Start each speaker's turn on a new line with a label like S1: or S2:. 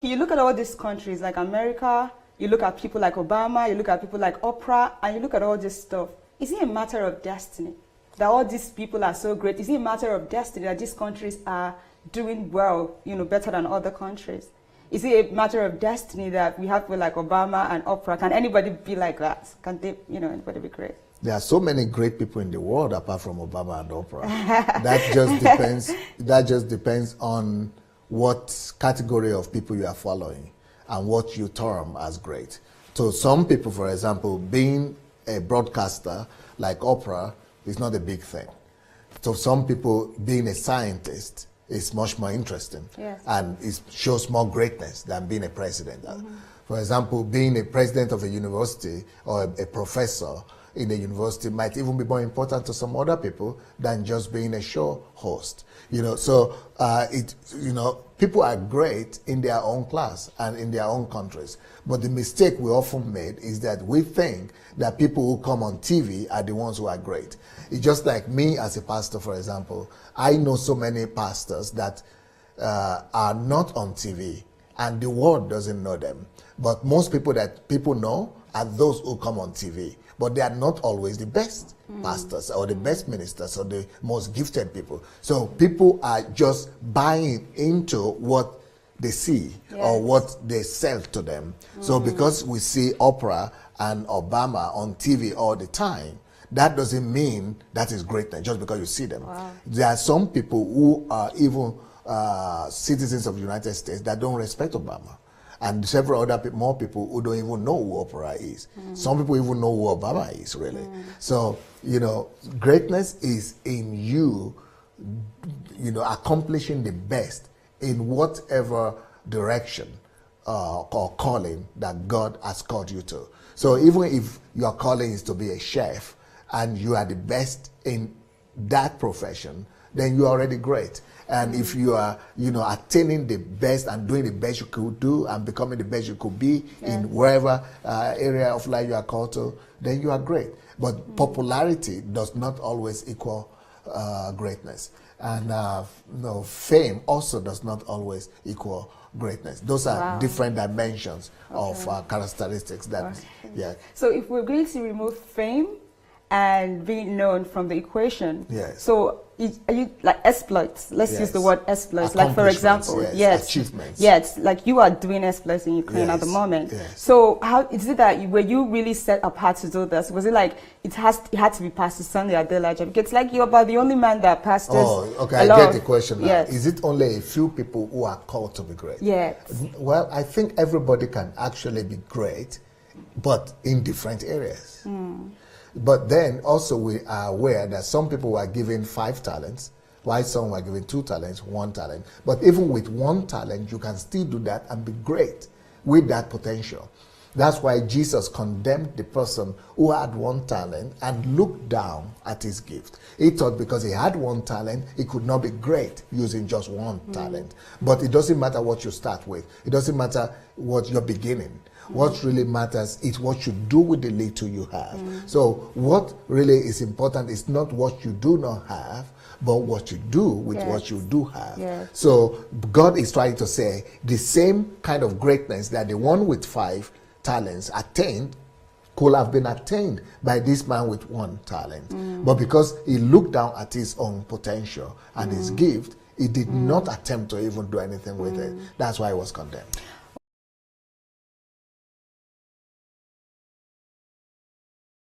S1: You look at all these countries like America, you look at people like Obama, you look at people like Oprah, and you look at all this stuff. Is it a matter of destiny that all these people are so great? Is it a matter of destiny that these countries are doing well, better than other countries? Is it a matter of destiny that we have people like Obama and Oprah? Can anybody be like that? Can they, anybody be great?
S2: There are so many great people in the world apart from Obama and Oprah. That just depends. That just depends on what category of people you are following and what you term as great. So some people, for example, being a broadcaster like Oprah is not a big thing. So some people, being a scientist is much more interesting,
S1: yes,
S2: and it shows more greatness than being a president. For example, being a president of a university or a professor in a university might even be more important to some other people than just being a show host. People are great in their own class and in their own countries. But the mistake we often made is that we think that people who come on TV are the ones who are great. It's just like me as a pastor, for example. I know so many pastors that are not on TV, and the world doesn't know them. But most people that people know are those who come on TV. But they are not always the best pastors or the best ministers or the most gifted people. So people are just buying into what they see, yes, or what they sell to them. So because we see Oprah and Obama on TV all the time, that doesn't mean that is greatness just because you see them.
S1: Wow.
S2: There are some people who are even citizens of the United States that don't respect Obama. And several other more people who don't even know who Oprah is. Some people even know who Obama is, really. So, greatness is in you, accomplishing the best in whatever direction or calling that God has called you to. So even if your calling is to be a chef and you are the best in that profession, then you're already great. And if you are, attaining the best and doing the best you could do and becoming the best you could be, yes, in wherever area of life you are called to, then you are great. But popularity does not always equal greatness. And fame also does not always equal greatness. Those are, wow, different dimensions, okay, of characteristics that, okay, yeah.
S1: So if we're going to remove fame and being known from the equation,
S2: yes,
S1: so are you like exploits? Let's, yes, use the word exploits. Like for example,
S2: yes,
S1: yes,
S2: achievements.
S1: Yes, like you are doing exploits in Ukraine, yes, at the moment.
S2: Yes.
S1: So how is it that were you really set apart to do this? Was it like it had to be Pastor Sunday Adelaja? Because it's like you're about the only man that pastors.
S2: Oh, okay, I get the question now.
S1: Yes.
S2: Is it only a few people who are called to be great?
S1: Yes.
S2: Well, I think everybody can actually be great, but in different areas. But then also we are aware that some people were given 5 talents, while some were given 2 talents, 1 talent. But even with 1 talent, you can still do that and be great with that potential. That's why Jesus condemned the person who had 1 talent and looked down at his gift. He thought because he had 1 talent, he could not be great using just 1 talent. But it doesn't matter what you start with. It doesn't matter what you're beginning. What really matters is what you do with the little you have. So what really is important is not what you do not have, but what you do with, yes, what you do have.
S1: Yes.
S2: So God is trying to say the same kind of greatness that the one with 5 talents attained could have been attained by this man with 1 talent. But because he looked down at his own potential and his gift, he did not attempt to even do anything with it. That's why he was condemned.